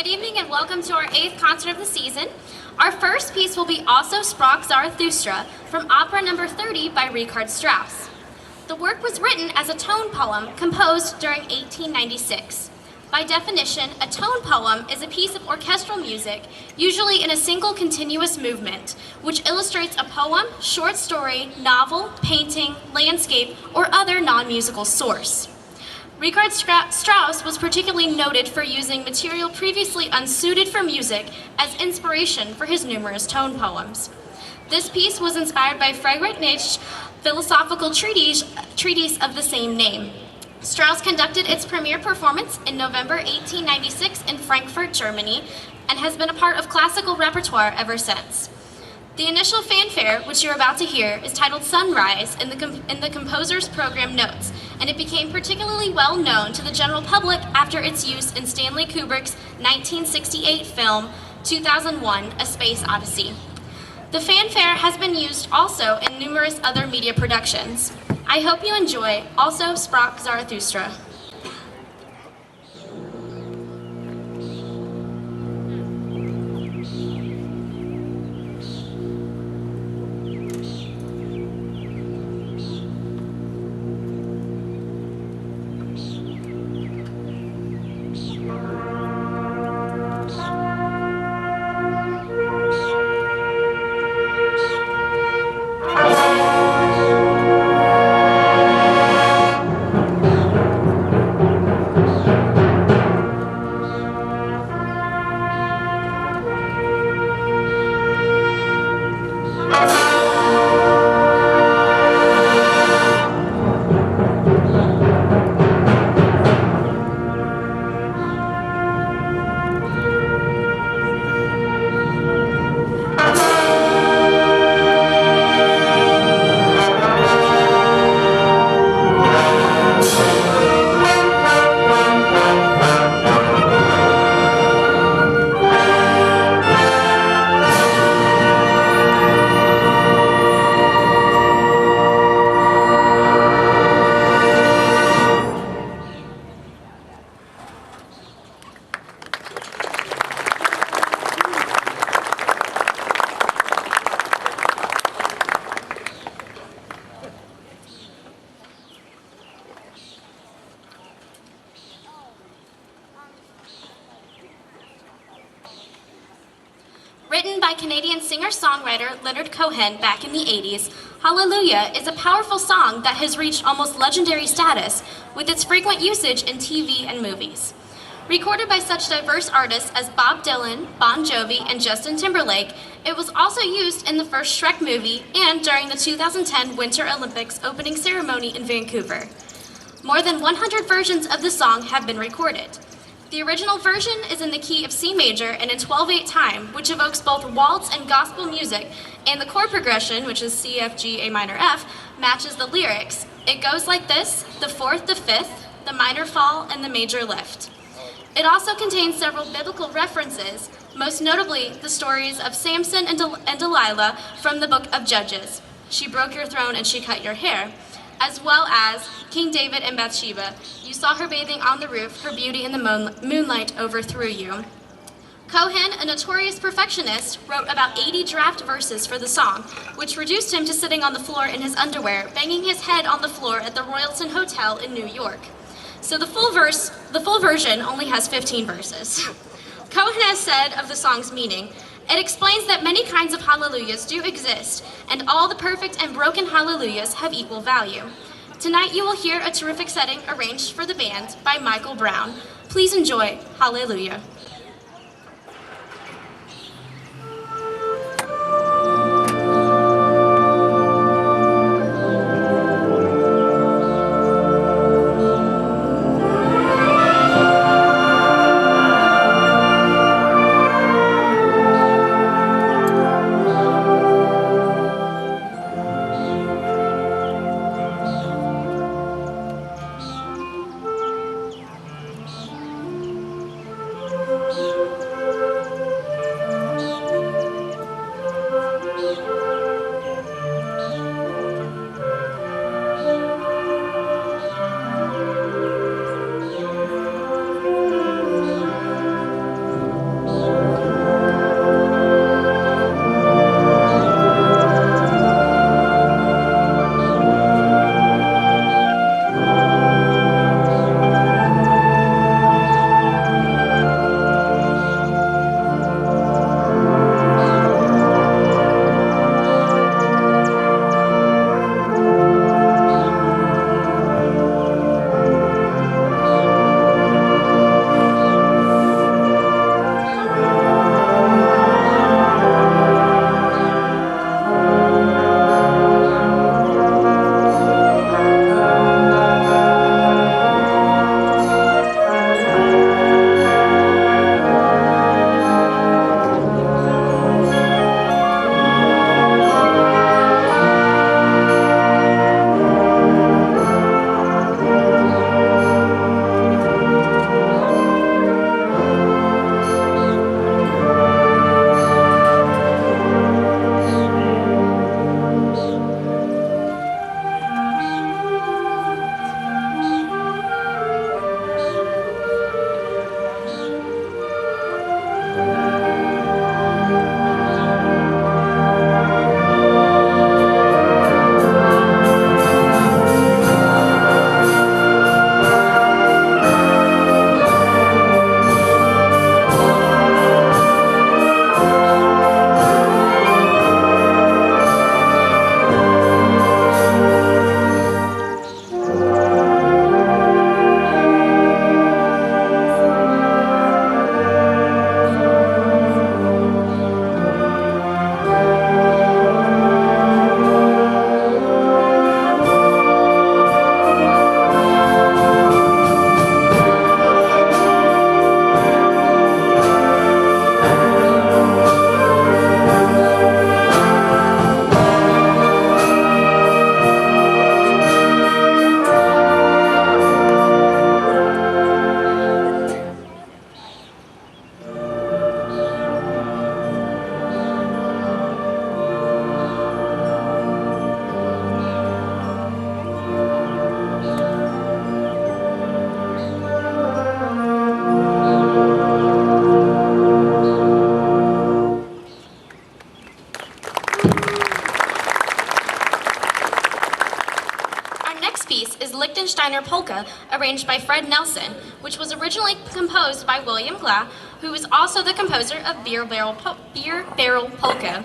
Good evening and welcome to our 8th concert of the season. Our first piece will be Also Sprach Zarathustra from opera number 30 by Richard Strauss. The work was written as a tone poem composed during 1896. By definition, a tone poem is a piece of orchestral music, usually in a single continuous movement, which illustrates a poem, short story, novel, painting, landscape, or other non-musical source. Richard Strauss was particularly noted for using material previously unsuited for music as inspiration for his numerous tone poems. This piece was inspired by Friedrich Nietzsche's philosophical treatise of the same name. Strauss conducted its premiere performance in November 1896 in Frankfurt, Germany, and has been a part of classical repertoire ever since. The initial fanfare, which you're about to hear, is titled Sunrise in the composer's program notes, and it became particularly well known to the general public after its use in Stanley Kubrick's 1968 film 2001: A Space Odyssey. The fanfare has been used also in numerous other media productions. I hope you enjoy Also Sprach Zarathustra. Written by Canadian singer-songwriter Leonard Cohen back in the 80s, Hallelujah is a powerful song that has reached almost legendary status with its frequent usage in TV and movies. Recorded by such diverse artists as Bob Dylan, Bon Jovi, and Justin Timberlake, it was also used in the first Shrek movie and during the 2010 Winter Olympics opening ceremony in Vancouver. More than 100 versions of the song have been recorded. The original version is in the key of C major and in 12/8 time, which evokes both waltz and gospel music, and the chord progression, which is C, F, G, A minor, F, matches the lyrics. It goes like this: the fourth, the fifth, the minor fall, and the major lift. It also contains several biblical references, most notably the stories of Samson and Delilah from the book of Judges. She broke your throne and she cut your hair. As well as King David and Bathsheba. You saw her bathing on the roof, her beauty in the moonlight overthrew you. Cohen, a notorious perfectionist, wrote about 80 draft verses for the song, which reduced him to sitting on the floor in his underwear, banging his head on the floor at the Royalton Hotel in New York. So the full version only has 15 verses. Cohen has said of the song's meaning, "It explains that many kinds of hallelujahs do exist, and all the perfect and broken hallelujahs have equal value." Tonight you will hear a terrific setting arranged for the band by Michael Brown. Please enjoy Hallelujah. Polka, arranged by Fred Nelson, which was originally composed by William Glass, who was also the composer of Beer Barrel Polka,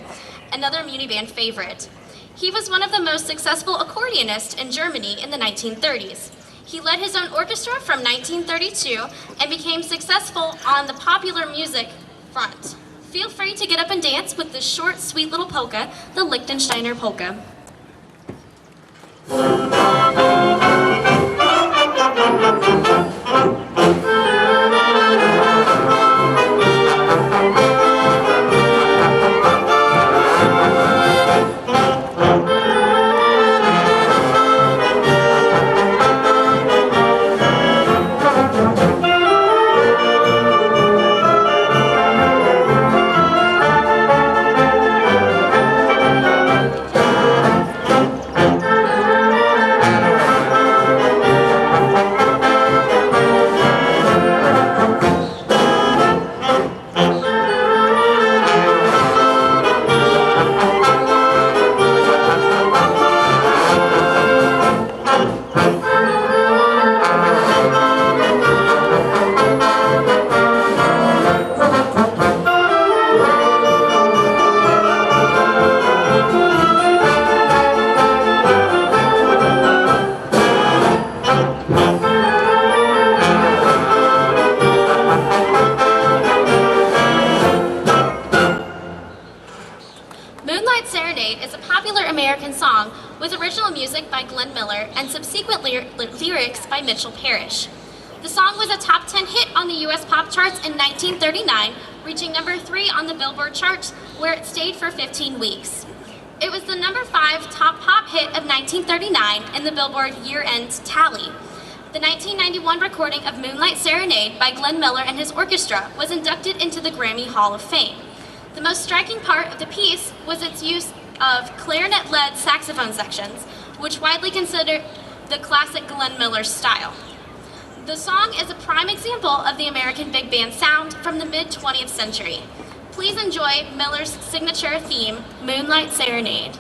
another Muniband favorite. He was one of the most successful accordionists in Germany in the 1930s. He led his own orchestra from 1932 and became successful on the popular music front. Feel free to get up and dance with this short, sweet little polka, the Liechtensteiner Polka. Lyrics by Mitchell Parrish. The song was a top 10 hit on the US pop charts in 1939, reaching number 3 on the Billboard charts, where it stayed for 15 weeks. It was the number 5 top pop hit of 1939 in the Billboard year-end tally. The 1991 recording of Moonlight Serenade by Glenn Miller and his orchestra was inducted into the Grammy Hall of Fame. The most striking part of the piece was its use of clarinet-led saxophone sections, which widely considered the classic Glenn Miller style. The song is a prime example of the American big band sound from the mid-20th century. Please enjoy Miller's signature theme, Moonlight Serenade.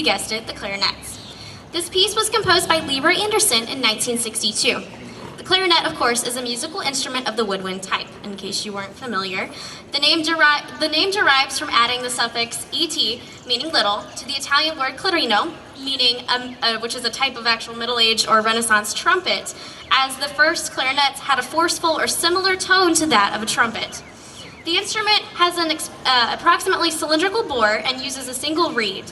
you guessed it, the clarinets. This piece was composed by Leroy Anderson in 1962. The clarinet, of course, is a musical instrument of the woodwind type, in case you weren't familiar. The name derives from adding the suffix et, meaning little, to the Italian word clarino, meaning which is a type of actual Middle Age or Renaissance trumpet, as the first clarinets had a forceful or similar tone to that of a trumpet. The instrument has an approximately cylindrical bore and uses a single reed.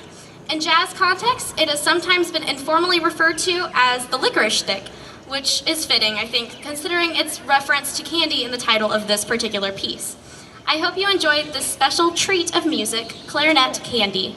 In jazz context, it has sometimes been informally referred to as the licorice stick, which is fitting, I think, considering its reference to candy in the title of this particular piece. I hope you enjoyed this special treat of music, Clarinet Candy.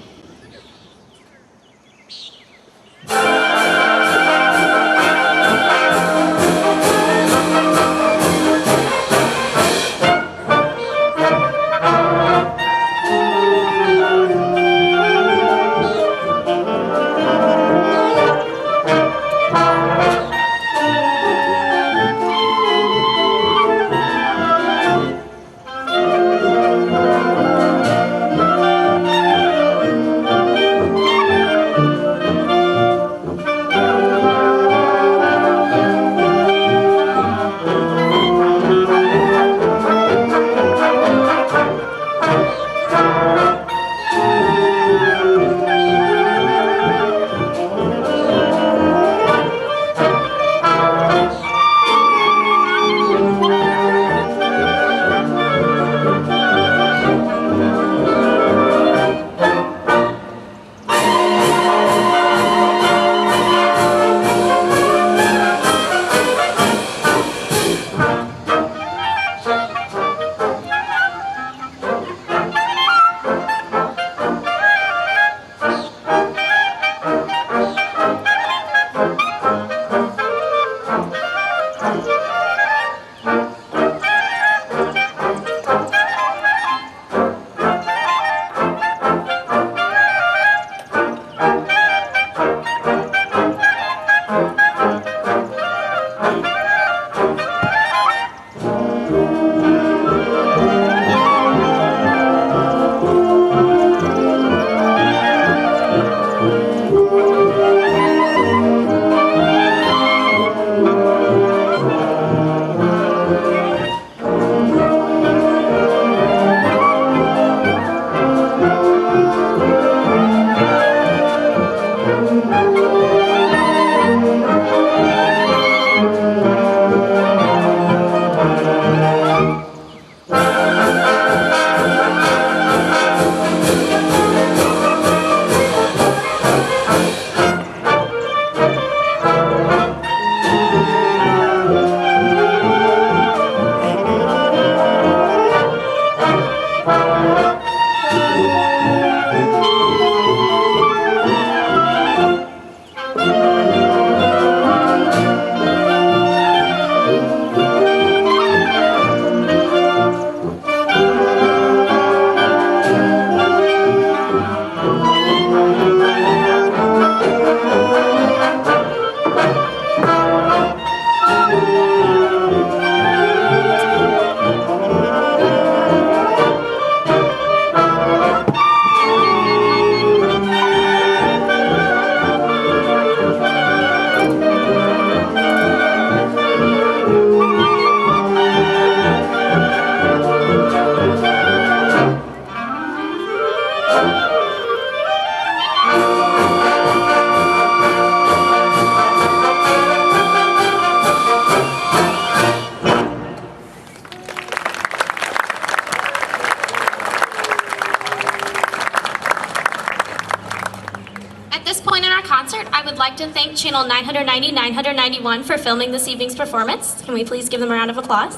I would like to thank Channel 990, 991 for filming this evening's performance. Can we please give them a round of applause?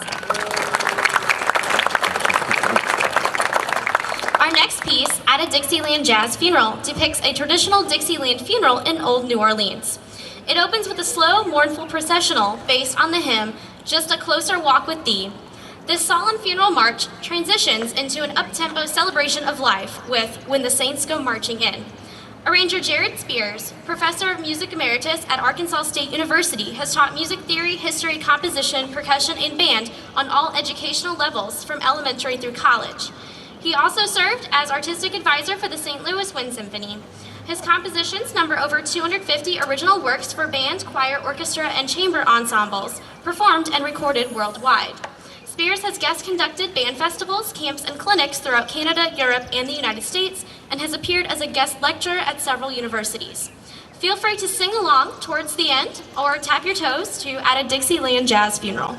Our next piece, At a Dixieland Jazz Funeral, depicts a traditional Dixieland funeral in Old New Orleans. It opens with a slow, mournful processional based on the hymn, Just a Closer Walk with Thee. This solemn funeral march transitions into an up-tempo celebration of life with When the Saints Go Marching In. Arranger Jared Spears, professor of music emeritus at Arkansas State University, has taught music theory, history, composition, percussion, and band on all educational levels from elementary through college. He also served as artistic advisor for the St. Louis Wind Symphony. His compositions number over 250 original works for band, choir, orchestra, and chamber ensembles, performed and recorded worldwide. Spears has guest conducted band festivals, camps, and clinics throughout Canada, Europe, and the United States, and has appeared as a guest lecturer at several universities. Feel free to sing along towards the end or tap your toes to At a Dixieland Jazz Funeral.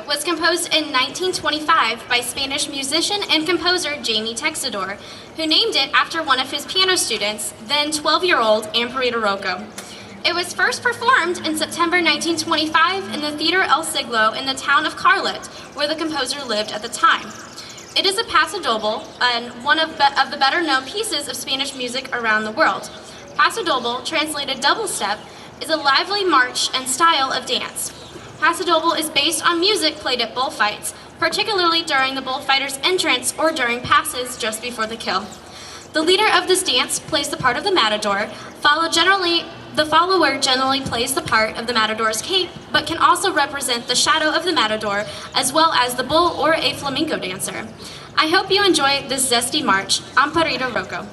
Was composed in 1925 by Spanish musician and composer Jaime Texidor, who named it after one of his piano students, then 12-year-old Amparita Rocca. It was first performed in September 1925 in the Theater El Siglo in the town of Carlet, where the composer lived at the time. It is a paso doble and one of the better-known pieces of Spanish music around the world. Paso doble, translated double step, is a lively march and style of dance. Paso doble is based on music played at bullfights, particularly during the bullfighter's entrance or during passes just before the kill. The leader of this dance plays the part of the matador, followed generally The follower generally plays the part of the matador's cape, but can also represent the shadow of the matador, as well as the bull or a flamenco dancer. I hope you enjoy this zesty march, Amparito Rocco.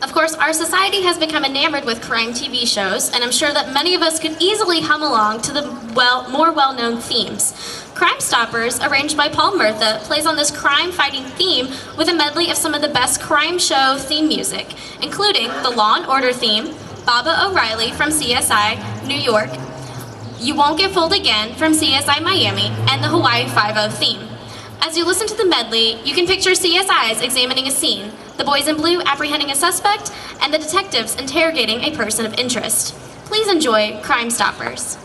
Of course, our society has become enamored with crime TV shows, and I'm sure that many of us could easily hum along to the more well-known themes. Crime Stoppers, arranged by Paul Murtha, plays on this crime-fighting theme with a medley of some of the best crime show theme music, including the Law & Order theme, Baba O'Reilly from CSI New York, You Won't Get Fooled Again from CSI Miami, and the Hawaii Five-0 theme. As you listen to the medley, you can picture CSIs examining a scene, the boys in blue apprehending a suspect, and the detectives interrogating a person of interest. Please enjoy Crime Stoppers.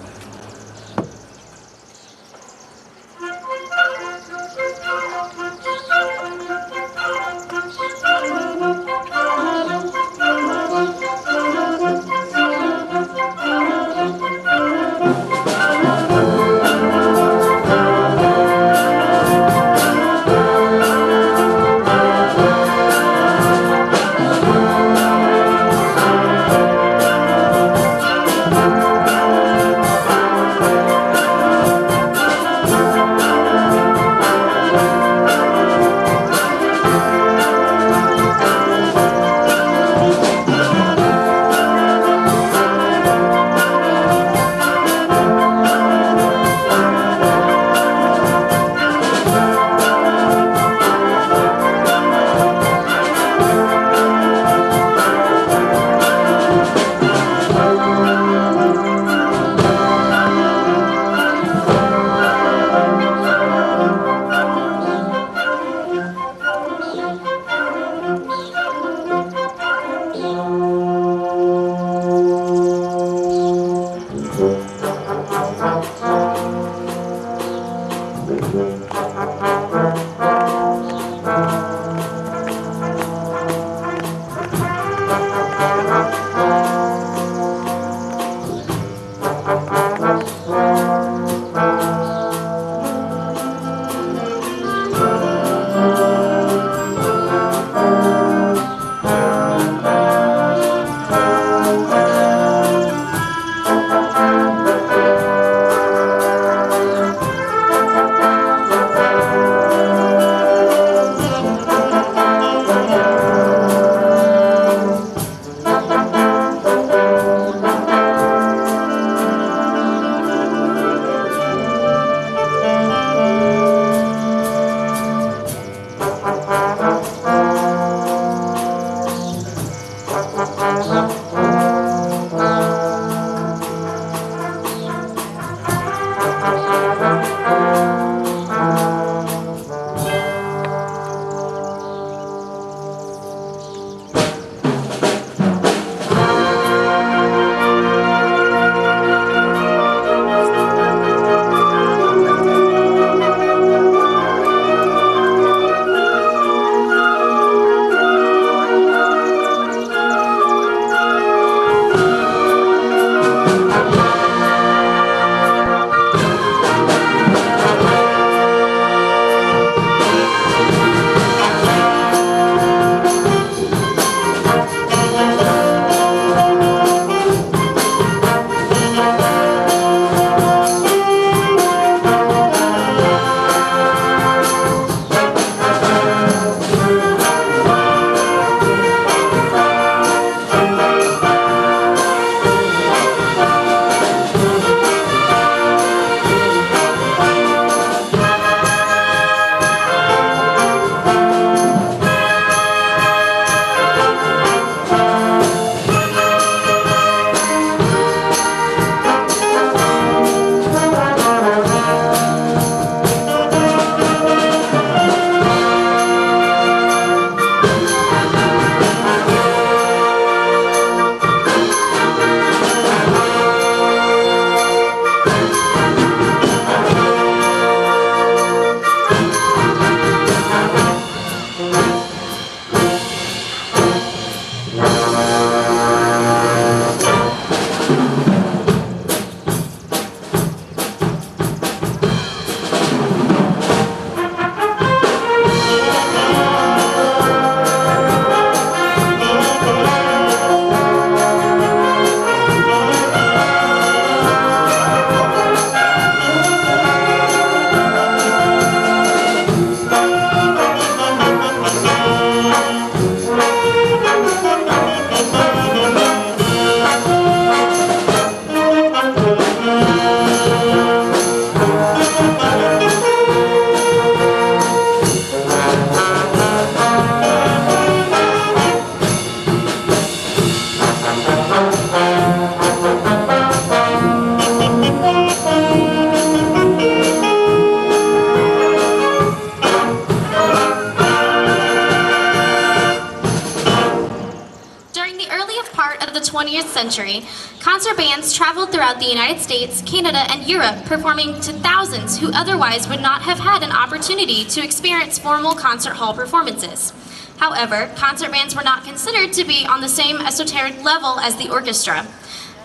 20th century, concert bands traveled throughout the United States, Canada, and Europe, performing to thousands who otherwise would not have had an opportunity to experience formal concert hall performances. However, concert bands were not considered to be on the same esoteric level as the orchestra.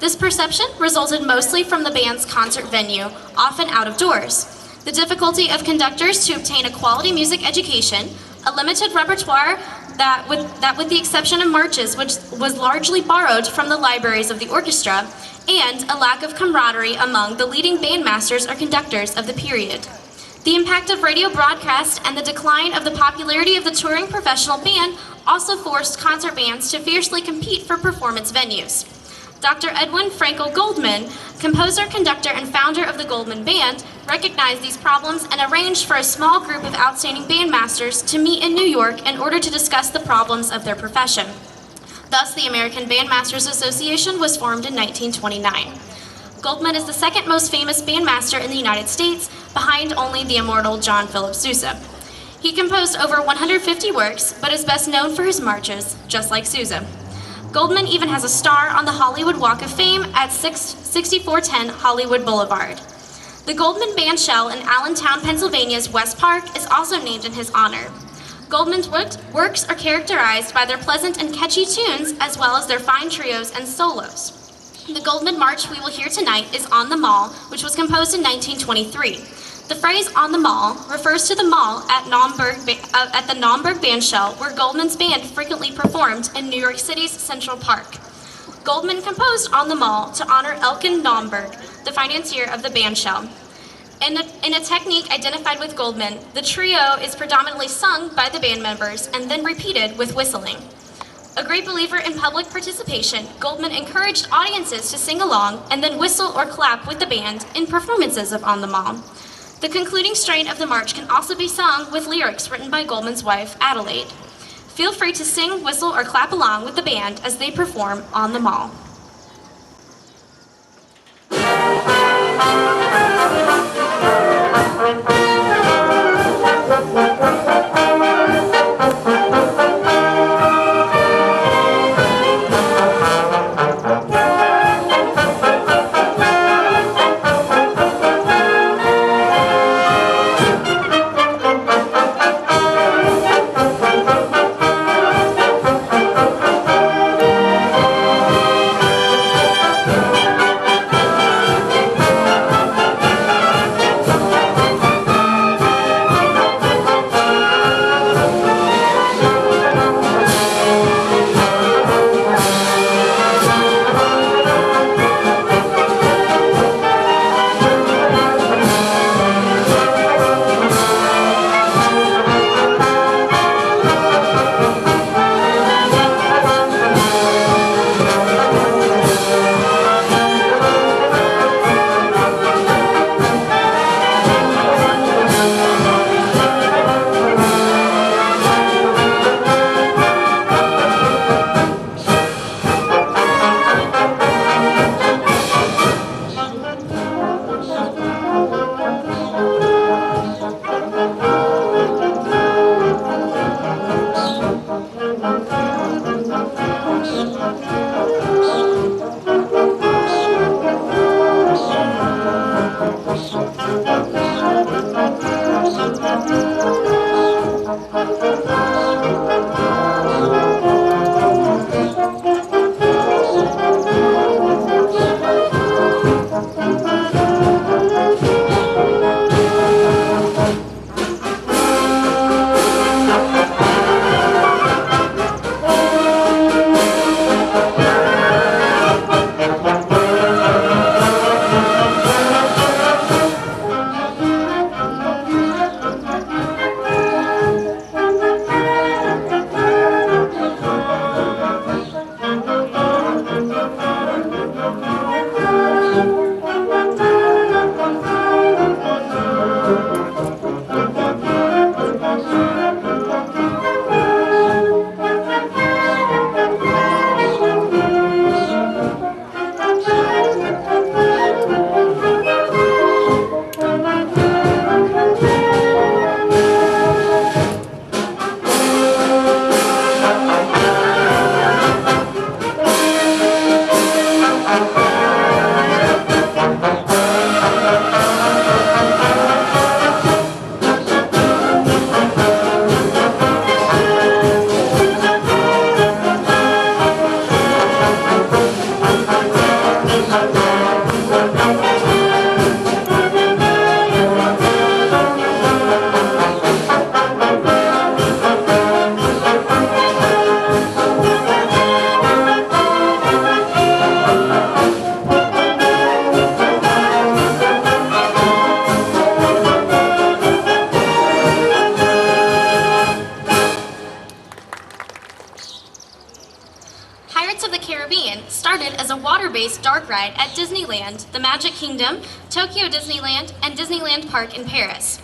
This perception resulted mostly from the band's concert venue, often out of doors, the difficulty of conductors to obtain a quality music education, a limited repertoire that with the exception of marches, which was largely borrowed from the libraries of the orchestra, and a lack of camaraderie among the leading bandmasters or conductors of the period. The impact of radio broadcast and the decline of the popularity of the touring professional band also forced concert bands to fiercely compete for performance venues. Dr. Edwin Frankel Goldman, composer, conductor, and founder of the Goldman Band, recognized these problems and arranged for a small group of outstanding bandmasters to meet in New York in order to discuss the problems of their profession. Thus, the American Bandmasters Association was formed in 1929. Goldman is the second most famous bandmaster in the United States, behind only the immortal John Philip Sousa. He composed over 150 works, but is best known for his marches, just like Sousa. Goldman even has a star on the Hollywood Walk of Fame at 6410 Hollywood Boulevard. The Goldman Band Shell in Allentown, Pennsylvania's West Park is also named in his honor. Goldman's works are characterized by their pleasant and catchy tunes, as well as their fine trios and solos. The Goldman March we will hear tonight is On the Mall, which was composed in 1923. The phrase "on the Mall" refers to the mall at the Naumburg Bandshell, where Goldman's band frequently performed in New York City's Central Park. Goldman composed "On the Mall" to honor Elkin Naumburg, the financier of the bandshell. In a technique identified with Goldman, the trio is predominantly sung by the band members and then repeated with whistling. A great believer in public participation, Goldman encouraged audiences to sing along and then whistle or clap with the band in performances of On the Mall. The concluding strain of the march can also be sung with lyrics written by Goldman's wife, Adelaide. Feel free to sing, whistle, or clap along with the band as they perform On the Mall. Pirates of the Caribbean started as a water-based dark ride at Disneyland, the Magic Kingdom, Tokyo Disneyland, and Disneyland Park in Paris.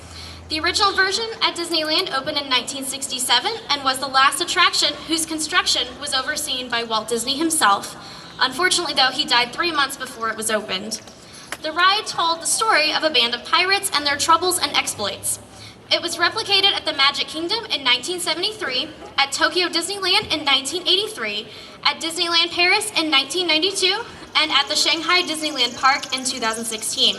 The original version at Disneyland opened in 1967 and was the last attraction whose construction was overseen by Walt Disney himself. Unfortunately, though, he died 3 months before it was opened. The ride told the story of a band of pirates and their troubles and exploits. It was replicated at the Magic Kingdom in 1973, at Tokyo Disneyland in 1983, at Disneyland Paris in 1992, and at the Shanghai Disneyland Park in 2016.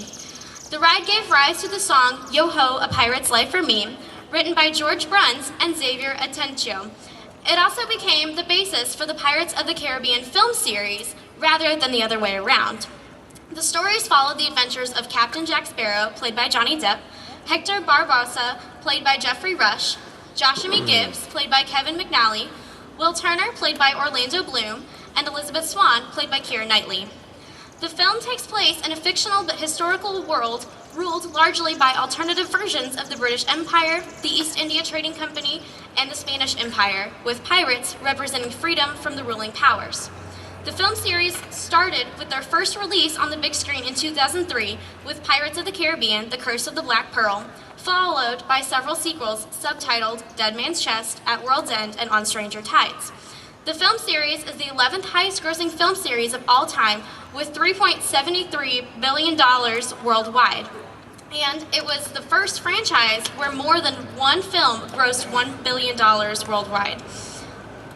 The ride gave rise to the song Yo Ho, A Pirate's Life for Me, written by George Bruns and Xavier Atencio. It also became the basis for the Pirates of the Caribbean film series, rather than the other way around. The stories followed the adventures of Captain Jack Sparrow, played by Johnny Depp, Hector Barbossa, played by Jeffrey Rush, Joshua Gibbs, played by Kevin McNally, Will Turner, played by Orlando Bloom, and Elizabeth Swann, played by Keira Knightley. The film takes place in a fictional but historical world ruled largely by alternative versions of the British Empire, the East India Trading Company, and the Spanish Empire, with pirates representing freedom from the ruling powers. The film series started with their first release on the big screen in 2003 with Pirates of the Caribbean, The Curse of the Black Pearl, followed by several sequels subtitled Dead Man's Chest, At World's End, and On Stranger Tides. The film series is the 11th highest grossing film series of all time with $3.73 billion worldwide. And it was the first franchise where more than one film grossed $1 billion worldwide.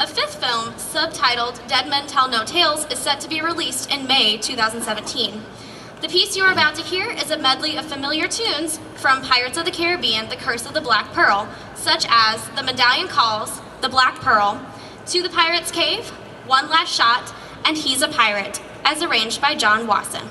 A fifth film, subtitled Dead Men Tell No Tales, is set to be released in May 2017. The piece you are about to hear is a medley of familiar tunes from Pirates of the Caribbean, The Curse of the Black Pearl, such as The Medallion Calls, The Black Pearl, To the Pirate's Cave, One Last Shot, and He's a Pirate, as arranged by John Wasson.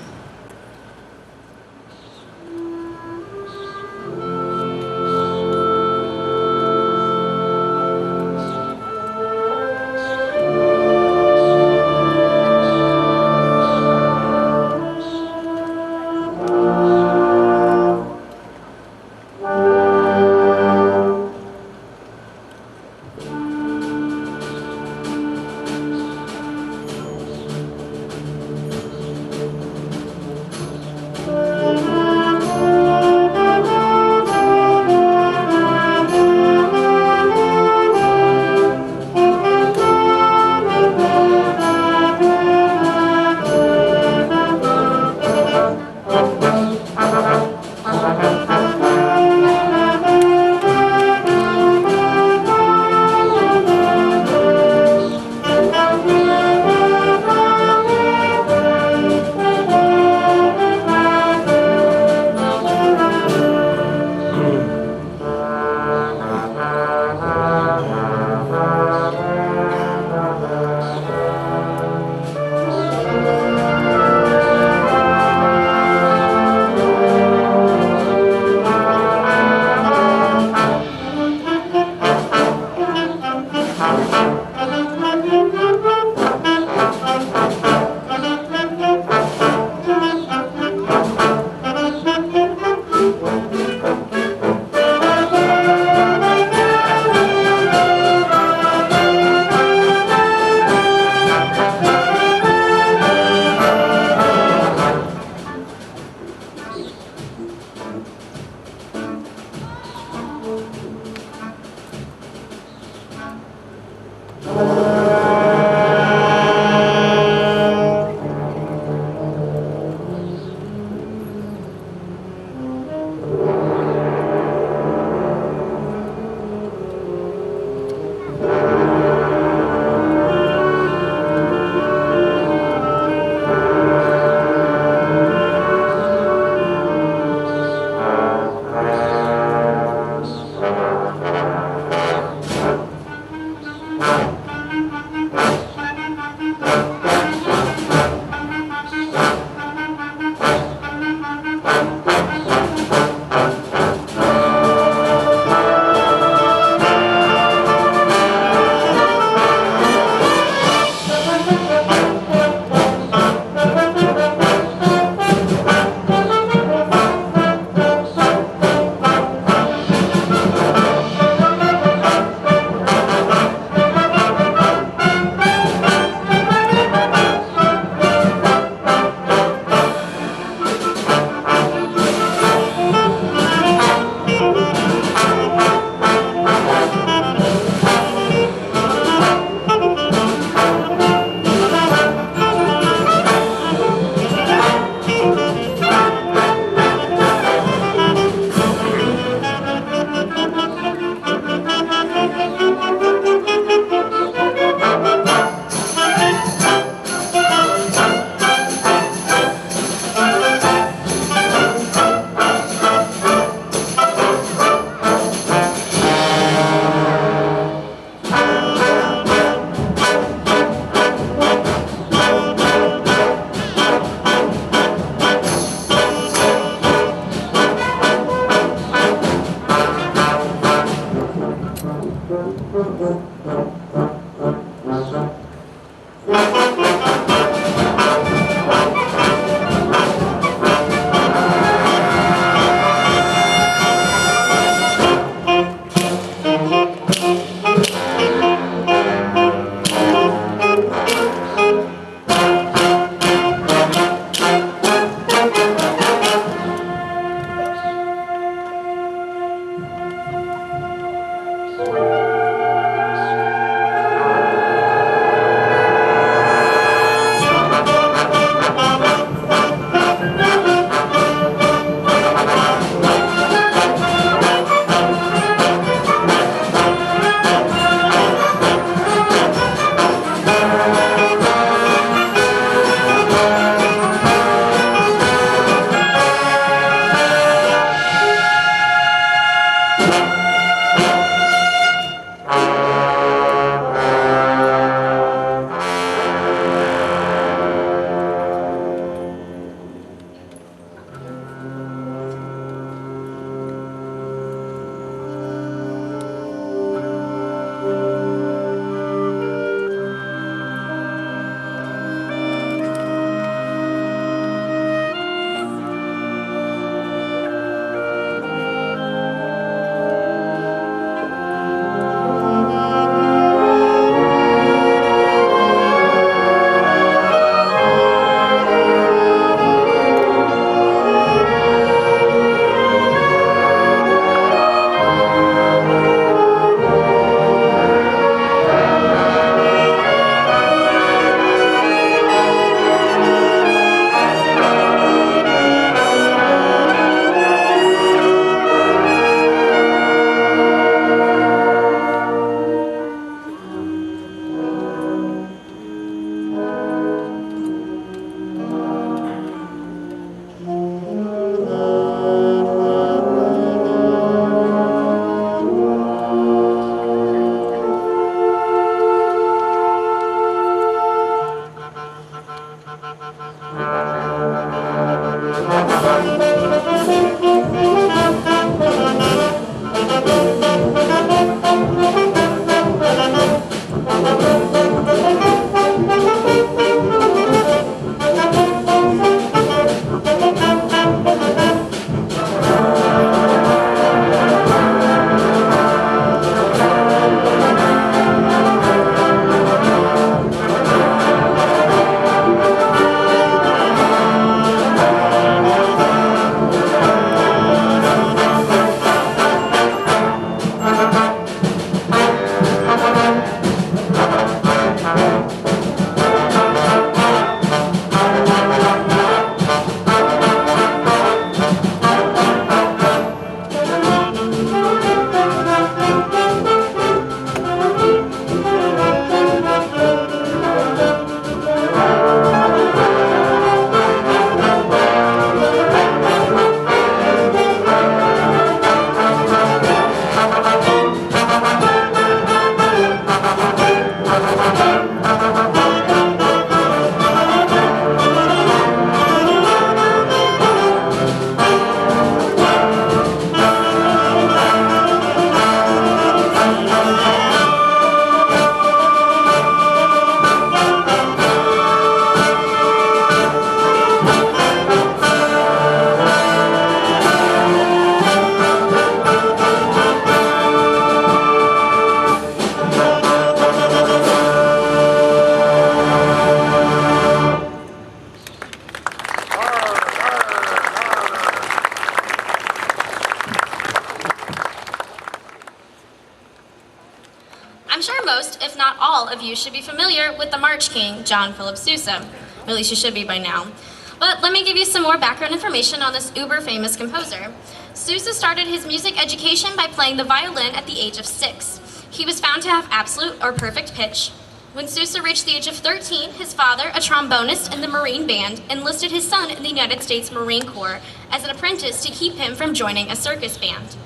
most, if not all, of you should be familiar with the March King, John Philip Sousa. Or at least you should be by now. But let me give you some more background information on this uber-famous composer. Sousa started his music education by playing the violin at the age of 6. He was found to have absolute or perfect pitch. When Sousa reached the age of 13, his father, a trombonist in the Marine Band, enlisted his son in the United States Marine Corps as an apprentice to keep him from joining a circus band.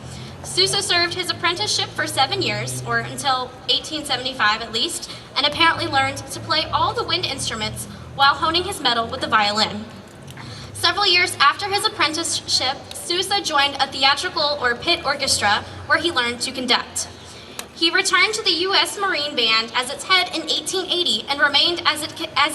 Sousa served his apprenticeship for 7 years, or until 1875 at least, and apparently learned to play all the wind instruments while honing his mettle with the violin. Several years after his apprenticeship, Sousa joined a theatrical or pit orchestra where he learned to conduct. He returned to the U.S. Marine Band as its head in 1880 and remained as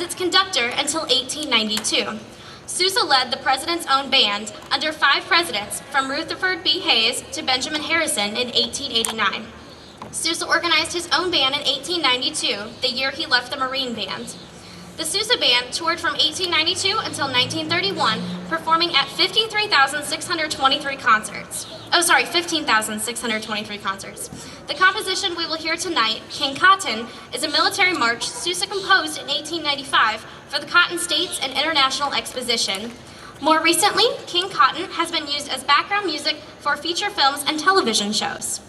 its conductor until 1892. Sousa led the president's own band under 5 presidents, from Rutherford B. Hayes to Benjamin Harrison in 1889. Sousa organized his own band in 1892, the year he left the Marine Band. The Sousa Band toured from 1892 until 1931, performing at 15,623 concerts. The composition we will hear tonight, King Cotton, is a military march Sousa composed in 1895 for the Cotton States and International Exposition. More recently, King Cotton has been used as background music for feature films and television shows.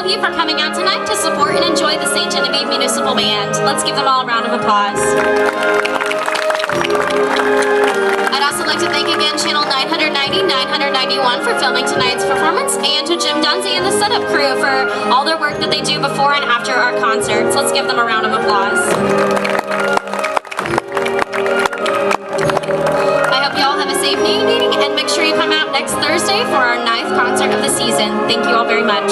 of you for coming out tonight to support and enjoy the St. Genevieve Municipal Band. Let's give them all a round of applause. I'd also like to thank again Channel 900 990 991 for filming tonight's performance, and to Jim Dunsey and the setup crew for all their work that they do before and after our concerts. Let's give them a round of applause. I hope you all have a safe meeting, and make sure you come out next Thursday for our 9th concert of the season. Thank you all very much.